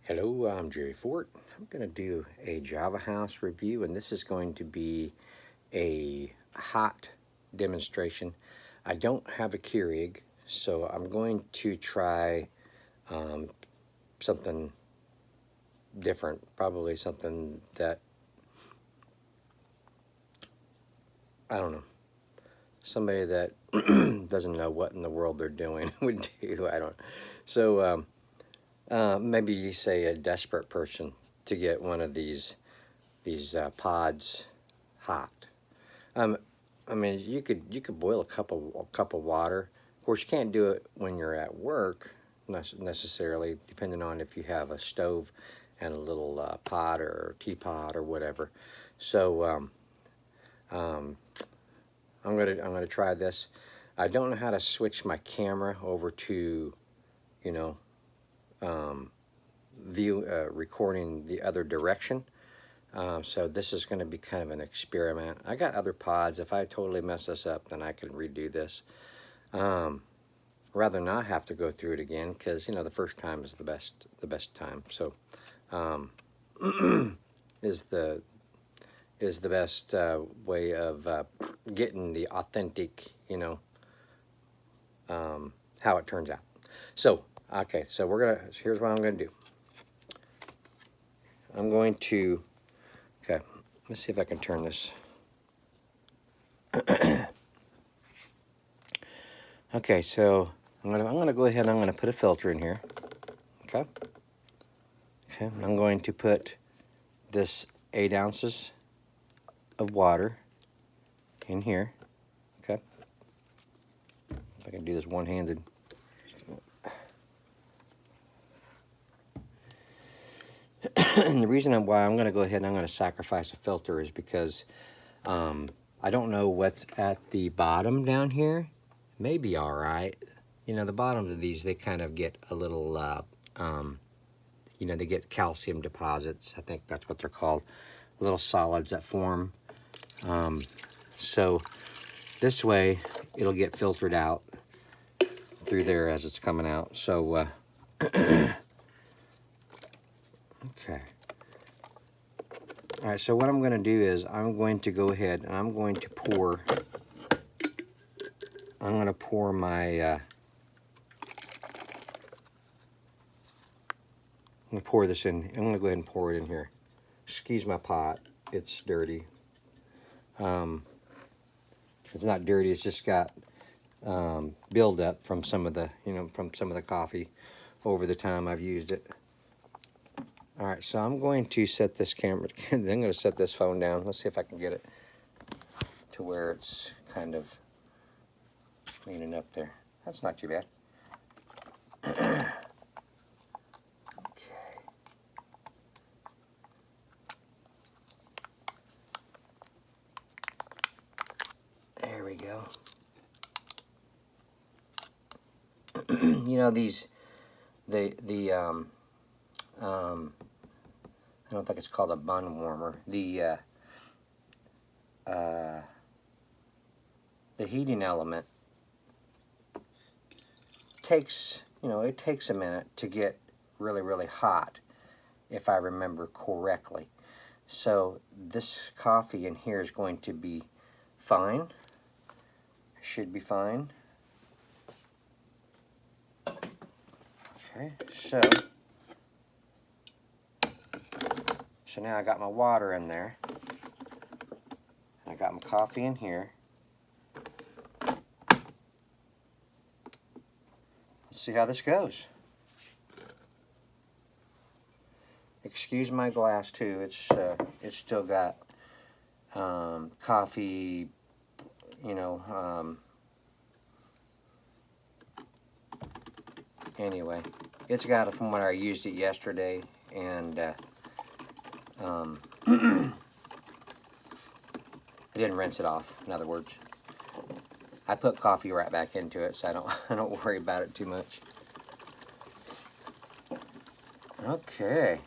Hello, I'm Jerry Fort. I'm going to do a Java House review, and this is going to be a hot demonstration. I don't have a Kurig, so I'm going to try something different, probably something that, I don't know, somebody that doesn't know what in the world they're doing would do. I don't. So maybe you say a desperate person to get one of these pods hot. I mean, you could boil a cup of water. Of course, you can't do it when you're at work necessarily, depending on if you have a stove and a little pot or teapot or whatever. So I'm gonna try this. I don't know how to switch my camera over to, you know, recording the other direction. So this is going to be kind of an experiment. I got other pods. If I totally mess this up, then I can redo this. Rather not have to go through it again, because the first time is the best time. So is the best way of getting the authentic, how it turns out. So okay, so here's what I'm gonna do. I'm going to, okay, let's see if I can turn this. Okay, so I'm gonna go ahead and I'm gonna put a filter in here. Okay. Okay, I'm going to put this 8 ounces of water in here. Okay. If I can do this one-handed. And the reason why I'm going to go ahead and I'm going to sacrifice a filter is because I don't know what's at the bottom down here. Maybe all right. The bottoms of these, they kind of get a little, they get calcium deposits. I think that's what they're called. Little solids that form. So this way, it'll get filtered out through there as it's coming out. So, okay. All right, so what I'm going to do is I'm going to go ahead and I'm going to pour my, I'm going to pour this in. I'm going to go ahead and pour it in here. Excuse my pot. It's dirty. It's not dirty. It's just got buildup from some of the, coffee over the time I've used it. All right, so I'm going to set this camera, I'm going to set this phone down. Let's see if I can get it to where it's kind of leaning up there. That's not too bad. Okay. There we go. I don't think it's called a bun warmer. The heating element takes, it takes a minute to get really, really hot, if I remember correctly. So this coffee in here is going to be fine. Should be fine. Okay, so now I got my water in there. I got my coffee in here. Let's see how this goes. Excuse my glass too. It's still got coffee, anyway, it's got it from when I used it yesterday, and I didn't rinse it off. In other words, I put coffee right back into it, so I don't worry about it too much. Okay.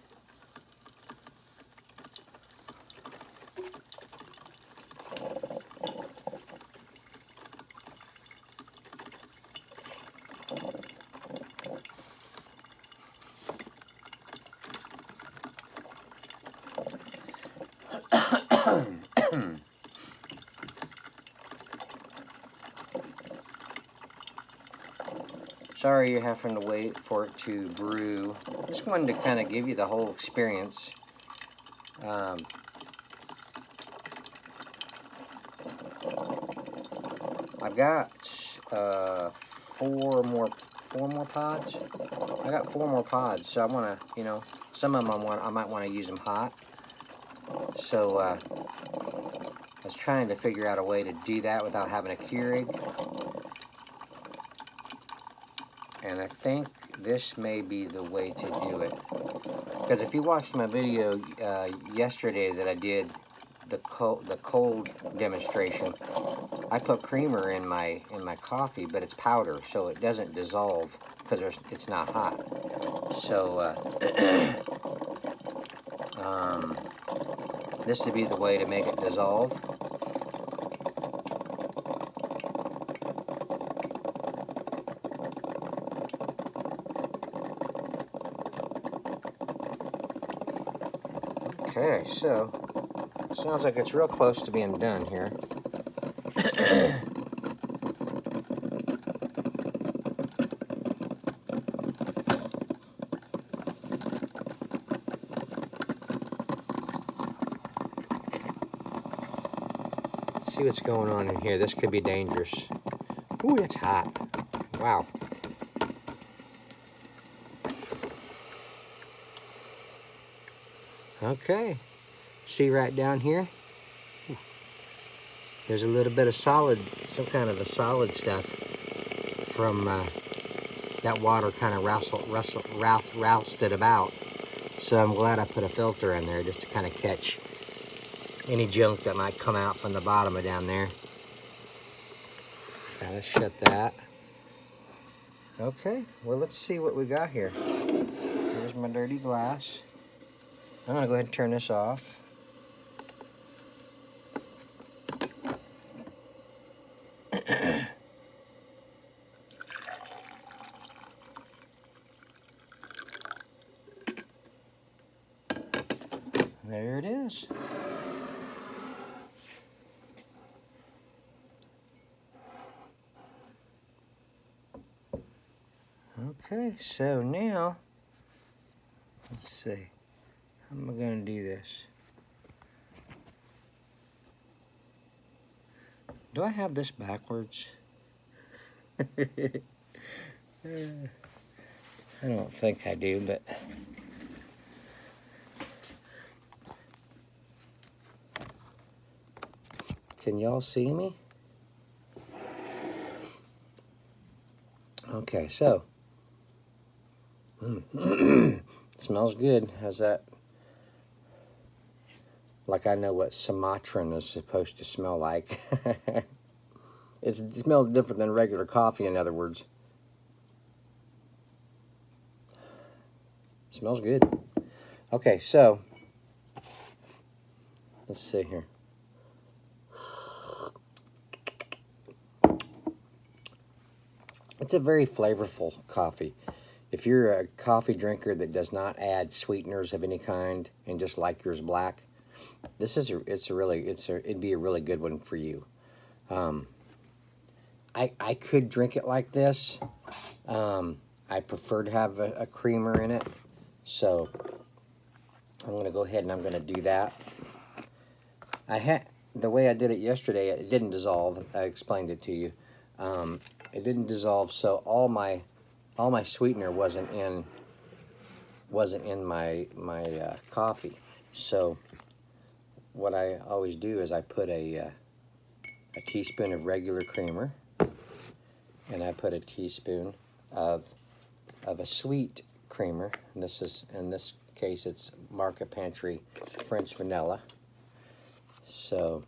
Sorry you're having to wait for it to brew. Just wanted to kind of give you the whole experience. I've got four more pods. I got 4 more pods, so I want to, you know, some of them I might want to use them hot. So I was trying to figure out a way to do that without having a Keurig. And I think this may be the way to do it. Because if you watched my video yesterday that I did, the cold demonstration, I put creamer in my coffee, but it's powder, so it doesn't dissolve because it's not hot. So this would be the way to make it dissolve. Okay, so sounds like it's real close to being done here. Let's see what's going on in here. This could be dangerous. Ooh, it's hot. Wow. Okay. See right down here? There's a little bit of solid, some kind of a solid stuff from that water kind of roused it about. So I'm glad I put a filter in there just to kind of catch any junk that might come out from the bottom of down there. Okay, let's shut that. Okay, well, let's see what we got here. Here's my dirty glass. I'm gonna go ahead and turn this off. There it is. Okay, so now, let's see. How am I gonna do this? Do I have this backwards? I don't think I do, but can y'all see me? Okay, so smells good. How's that? Like I know what Sumatran is supposed to smell like. It smells different than regular coffee, in other words. Smells good. Okay, so let's see here. It's a very flavorful coffee. If you're a coffee drinker that does not add sweeteners of any kind and just like yours black, this is it'd be a really good one for you. I could drink it like this. I prefer to have a creamer in it, so I'm gonna go ahead and I'm gonna do that. The way I did it yesterday, it didn't dissolve. I explained it to you. It didn't dissolve, so all my sweetener wasn't in my coffee. So what I always do is I put a teaspoon of regular creamer, and I put a teaspoon of a sweet creamer. And this is, in this case, it's Market Pantry French vanilla. So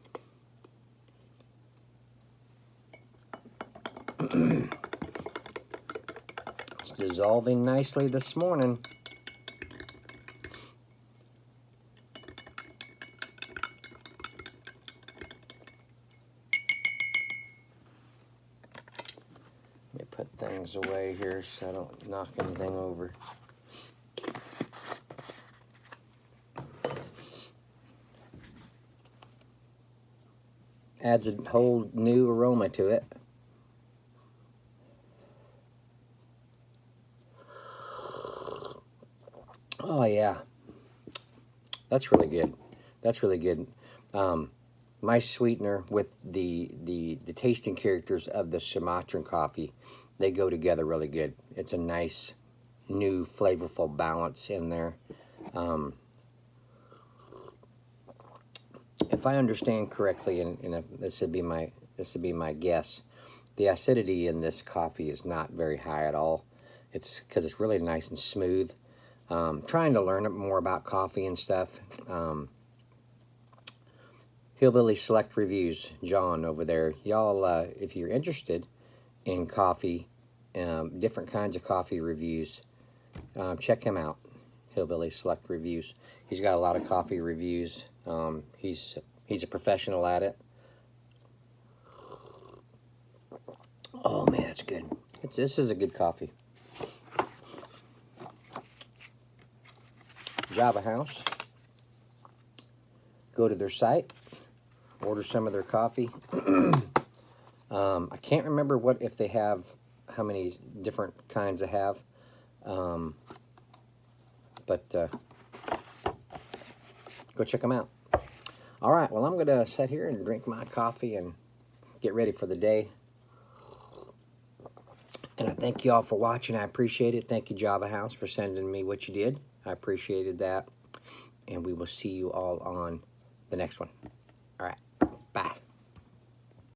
it's dissolving nicely this morning. Let me put things away here so I don't knock anything over. Adds a whole new aroma to it. Oh yeah, that's really good. That's really good. My sweetener with the tasting characters of the Sumatran coffee, they go together really good. It's a nice, new, flavorful balance in there. If I understand correctly, and this would be my guess, the acidity in this coffee is not very high at all. It's because it's really nice and smooth. Trying to learn more about coffee and stuff. Hillbilly Select Reviews, John over there. Y'all, if you're interested in coffee, different kinds of coffee reviews, check him out. Hillbilly Select Reviews. He's got a lot of coffee reviews. He's a professional at it. Oh man, that's good. This is a good coffee. Java House. Go to their site. Order some of their coffee. I can't remember if they have, how many different kinds they have. But go check them out. All right, well, I'm going to sit here and drink my coffee and get ready for the day. And I thank you all for watching. I appreciate it. Thank you, Java House, for sending me what you did. I appreciated that. And we will see you all on the next one. All right.